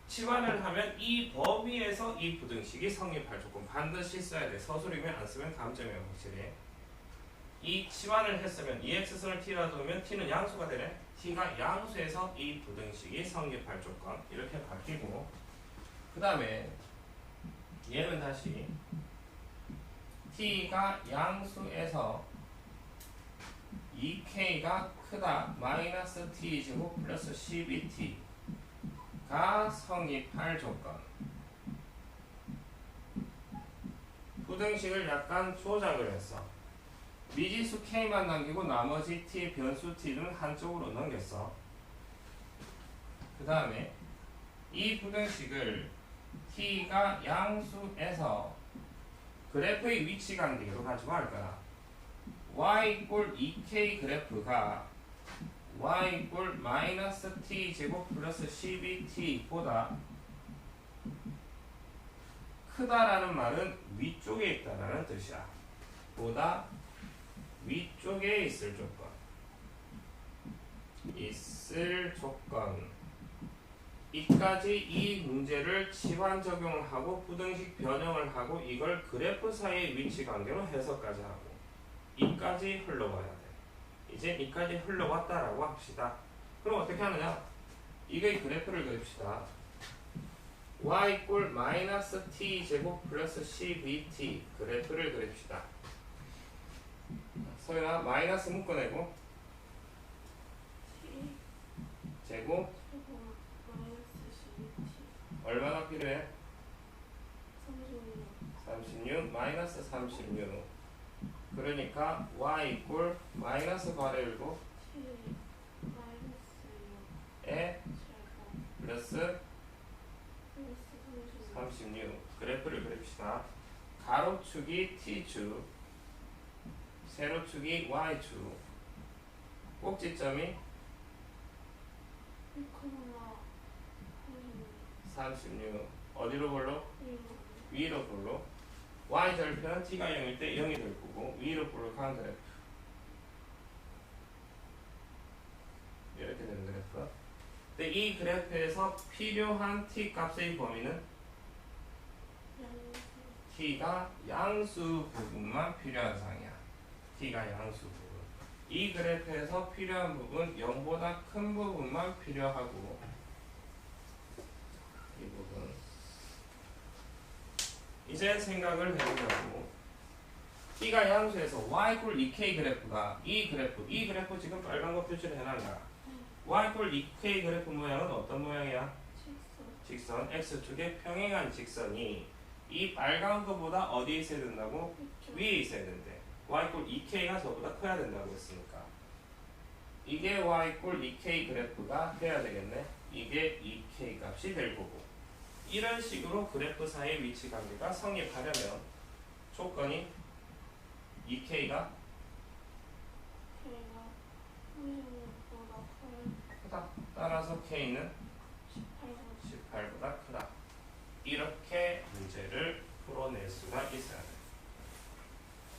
치환을 하면 이 범위에서 이 부등식이 성립할 조건 반드시 써야 돼. 서술이면 안 쓰면 다음 점이에요. 확실히 이 치환을 했으면 2x승을 t라 두면 t는 양수가 되네. t가 양수에서 이 부등식이 성립할 조건, 이렇게 바뀌고, 그 다음에 얘는 다시 t가 양수에서 2k가 크다 마이너스 t제곱 플러스 12t가 성립할 조건. 부등식을 약간 조작을 했어. 미지수 k만 남기고 나머지 t, 변수 t는 한쪽으로 넘겼어. 그 다음에 이 부등식을 t가 양수에서 그래프의 위치관계로 가지고 할 거야. y 이꼴 2k 그래프가 y 이꼴 마이너스 t 제곱 플러스 12t보다 크다라는 말은 위쪽에 있다라는 뜻이야. 보다 위쪽에 있을 조건. 있을 조건. 이까지 이 문제를 치환 적용을 하고 부등식 변형을 하고 이걸 그래프 사이의 위치 관계로 해석까지 하고 이까지 흘러가야 돼. 이제 이까지 흘러왔다라고 합시다. 그럼 어떻게 하느냐? 이거의 그래프를 그립시다. y 꼴 마이너스 t 제곱 플러스 cbt 그래프를 그립시다. 서연아 마이너스 묶어내고 T 제곱 제곱 마이너스 12T 얼마나 필요해? 36 36 마이너스 36 그러니까 y 꼴 마이너스 괄호 T 마이너스 1에 6 제곱 플러스 플러스 36 36 그래프를 그립시다. 가로축이 t축 세로축이 y축 꼭지점이 36 어디로 볼로? 위로 볼로 y절편 t가 0일 때 0이 될 거고 위로 볼로 가는 그래프 이렇게 되는 그래프. 근데 이 그래프에서 필요한 t 값의 범위는 t가 양수 부분만 필요한 상이야. t가 양수 부분. 이 그래프에서 필요한 부분 0보다 큰 부분만 필요하고 이 부분 이제 생각을 해보자고. t가 양수에서 y 꼴 2k 그래프가 이 그래프 지금 빨간 거 표시를 해놨나? y 꼴 2k 그래프 모양은 어떤 모양이야? 직선 x축의 평행한 직선이 이 빨간 거보다 어디에 있어야 된다고? 위에 있어야 된대. y 꼴 2k가 저보다 커야 된다고 했으니까 이게 y 꼴 2k 그래프가 돼야 되겠네. 이게 2k 값이 될 거고 이런 식으로 그래프 사이의 위치 관계가 성립하려면 조건이 2k가 K가 36보다 커요. 크다. 따라서 k는 18보다 18보다 크다. 이렇게 문제를 풀어낼 수가 있어야 돼.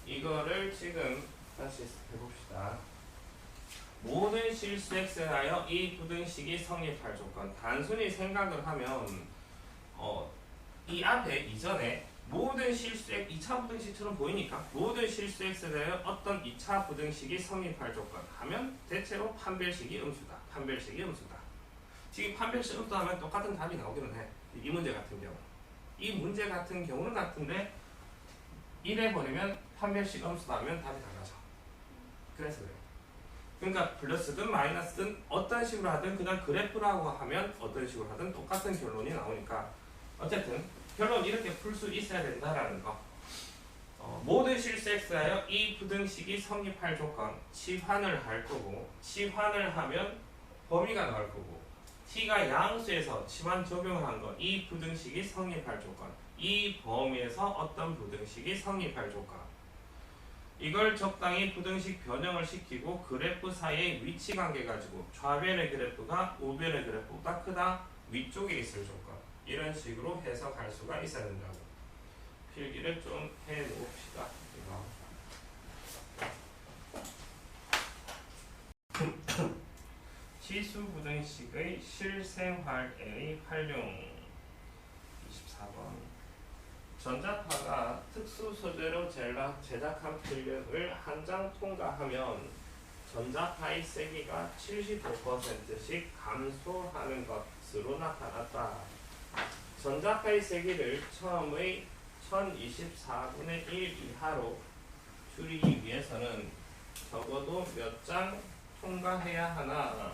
이거를 지금 다시 해봅시다. 모든 실수 x에 하여 이 부등식이 성립할 조건. 단순히 생각을 하면 이 앞에 이전에 모든 실수 x 2차 부등식처럼 보이니까 모든 실수 x에 대하여 어떤 2차 부등식이 성립할 조건 하면 대체로 판별식이 음수다. 판별식이 음수다. 지금 판별식 음수하면 똑같은 답이 나오기는 해. 이 문제 같은 경우. 이 문제 같은 경우는 같은데 이래버리면 판별식 음수다 하면 답이 달라져. 그래서 그래요. 그러니까 플러스든 마이너스든 어떤 식으로 하든 그냥 그래프라고 하면 어떤 식으로 하든 똑같은 결론이 나오니까 어쨌든 결론 이렇게 풀 수 있어야 된다라는 거. 모든 실수 x하여 이 부등식이 성립할 조건 치환을 할 거고 치환을 하면 범위가 나올 거고 t가 양수에서 치환 적용한 거 이 부등식이 성립할 조건 이 범위에서 어떤 부등식이 성립할 조건 이걸 적당히 부등식 변형을 시키고 그래프 사이의 위치 관계 가지고 좌변의 그래프가 우변의 그래프보다 크다 위쪽에 있을 조건 이런 식으로 해석할 수가 있어야 된다고. 필기를 좀 해놓읍시다. 치수부등식의 실생활의 활용 24번 전자파가 특수 소재로 제작한 필름을 한 장 통과하면 전자파의 세기가 75%씩 감소하는 것으로 나타났다. 전자파의 세기를 처음의 1024분의 1 이하로 줄이기 위해서는 적어도 몇 장 통과해야 하나.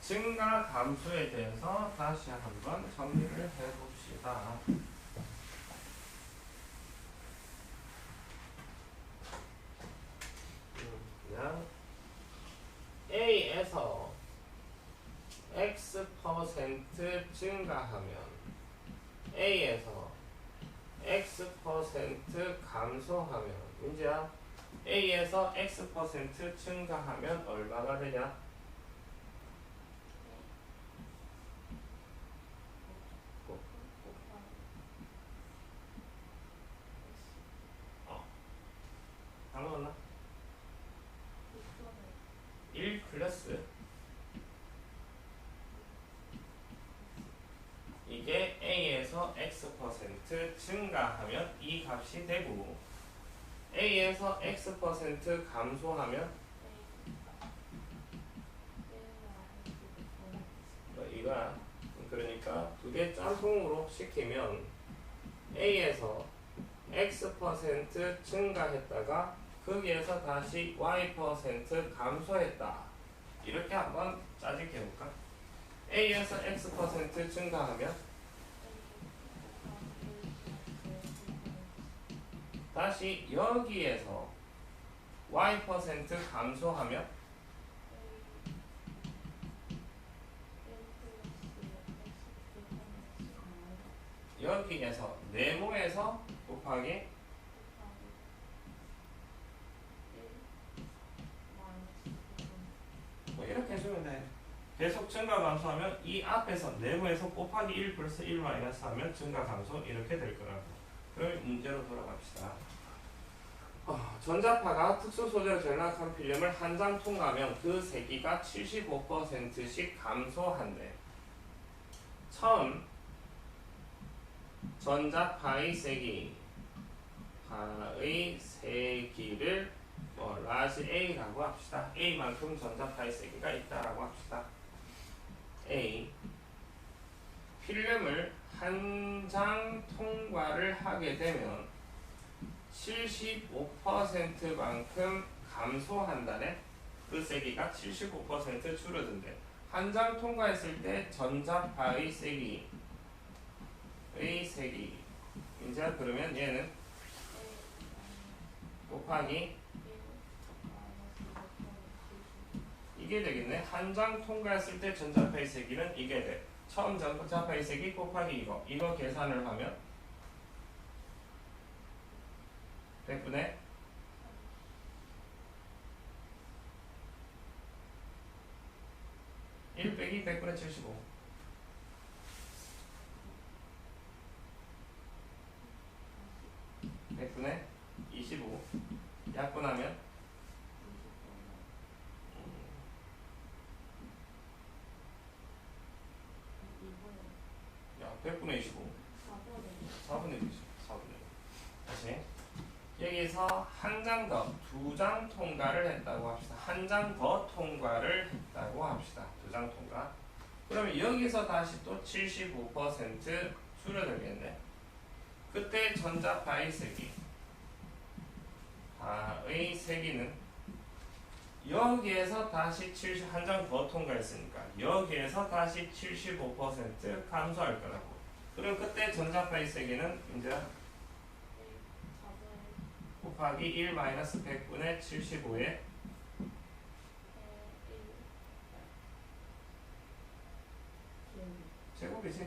증가 감소에 대해서 다시 한번 정리를 해봅시다. 그냥 A에서 X% 증가하면 A에서 X% 감소하면 문제야. A에서 X% 증가하면 얼마가 되냐? 다 먹었나? 1 플러스 이게 A에서 X% 증가하면 이 값이 되고 A에서 X% 감소하면 이거야. 그러니까 두 개 짬뽕으로 시키면 A에서 X% 증가했다가 거기에서 다시 Y% 감소했다. 이렇게 한번 짜집게 해볼까? A에서 X% 증가하면 다시 여기에서 Y% 감소하면 여기에서 네모에서 곱하기 뭐 이렇게 해주면 돼. 계속 증가 감소하면 이 앞에서 네모에서 곱하기 1 플러스 1 마이너스 하면 증가 감소 이렇게 될 거라고. 그럼 문제로 돌아갑시다. 전자파가 특수 소재로 전락한 필름을 한 장 통과하면 그 세기가 75%씩 감소한대. 처음 전자파의 세기 파의 세기를 라지 A라고 합시다. A만큼 전자파의 세기가 있다라고 합시다. A 필름을 한 장 통과를 하게 되면 75%만큼 감소한다네. 그 세기가 75% 줄어든대. 한 장 통과했을 때 전자파의 세기 이제 그러면 얘는 곱하기 이게 되겠네. 한 장 통과했을 때 전자파의 세기는 이게 돼. 처음 전자파의 세기 곱하기 이거 계산을 하면 100분의 1 빼기 100분의 75 100분의 25 약분하면 야 100분의 25 4분의 25 다시 여기서 한 장 더, 두 장 통과를 했다고 합시다. 한 장 더 통과를 했다고 합시다. 두 장 통과. 그러면 여기서 다시 또 75% 줄어들겠네. 그때 전자파의 세기, 파의 세기는 여기에서 다시 한 장 더 통과했으니까 여기에서 다시 75% 감소할 거라고. 그럼 그때 전자파의 세기는 이제 곱하기 1 마이너스 100분의 75에 제곱이지.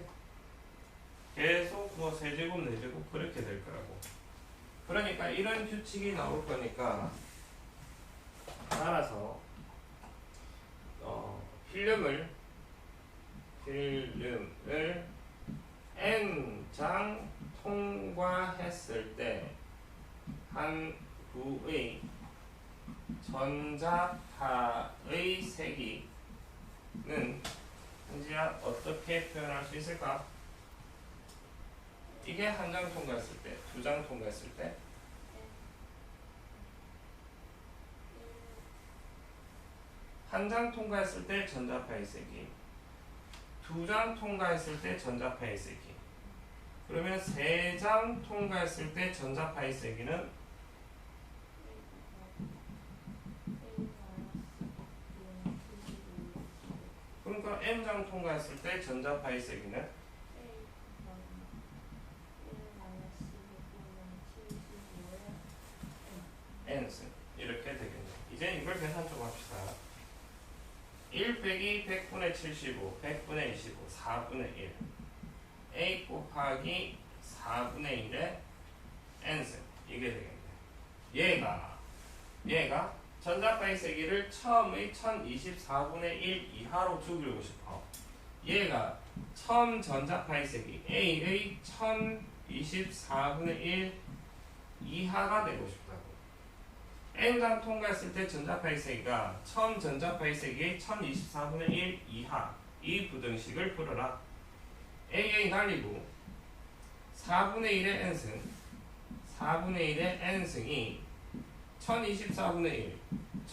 계속 뭐 세제곱 네제곱 그렇게 될 거라고. 그러니까 이런 규칙이 나올 거니까 따라서 필름을 N장 통과했을 때 한 구의 전자파의 세기는 현지야 어떻게 표현할 수 있을까? 이게 한 장 통과했을 때, 두 장 통과했을 때 한 장 통과했을 때 전자파의 세기, 두 장 통과했을 때 전자파의 세기. 그러면 세 장 통과했을 때 전자파의 세기는 그러니까 N장 통과했을 때 전자파의 세기는 N승 이렇게 되겠네. 이제 이걸 계산 좀 합시다. 1 빼기 100분의 75, 100분의 25, 4분의 1 A 곱하기 4분의 1의 N승 이게 되겠네. 얘가 전자파의 세기를 처음의 1024분의 1 이하로 줄이고 싶어. 얘가 처음 전자파의 세기 A의 1024분의 1 이하가 되고 싶다고. N장 통과했을 때 전자파의 세기가 처음 전자파의 세기의 1024분의 1 이하 이 부등식을 풀어라. AA 날리고 4분의 1의 N승 4분의 1의 N승이 1024분의 1.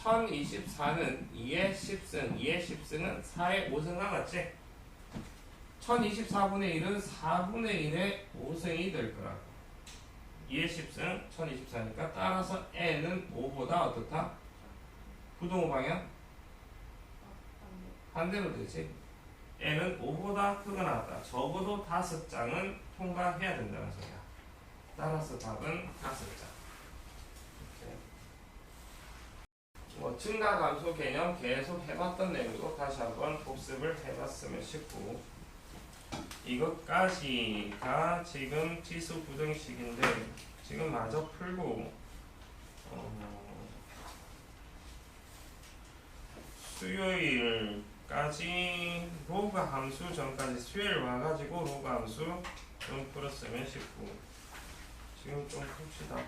1024는 2의 10승, 2의 10승은 4의 5승과 같지? 1024분의 1은 4분의 1의 5승이 될 거라고. 2의 10승 1024니까 따라서 n은 5보다 어떻다? 부동호 방향? 반대로 되지. n은 5보다 크거나 같다. 적어도 5장은 통과해야 된다는 소리야. 따라서 답은 5장. 뭐 증가 감소 개념 계속 해봤던 내용으로 다시 한번 복습을 해봤으면 싶고, 이것까지가 지금 지수 부등식인데 지금 마저 풀고 수요일까지 로그 함수 전까지 수요일 와가지고 로그 함수 좀 풀었으면 싶고, 지금 좀 풉시다.